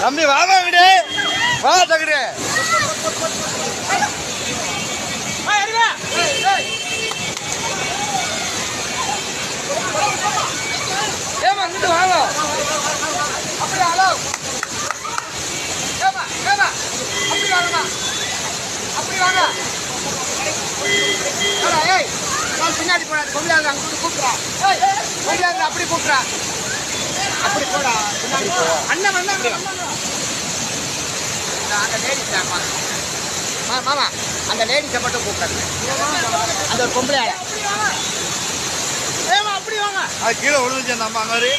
தம்பி வாங்கிடு வா தகுடு ஏமா இங்கிட்டு வாங்க அப்படி ஹலோ ஏமா ஏமா அப்படி வாங்கம்மா அப்படி வாங்க ஏய் நான் பின்னாடி போடாது கொண்டாந்து அங்கே கூப்பிட்றா கொண்டாந்து அப்படி கூப்பிட்றா அப்படி போடா பின்னாடி போடா அண்ணன் வந்தாங்க அந்த லேடிஸ் மாமா அந்த லேடிஸை மட்டும் கூப்பிடுங்க அந்த ஒரு பொம்பளை ஏமா அப்படி வாங்க அது கீழே விழுந்துச்சு நம்ம அங்கே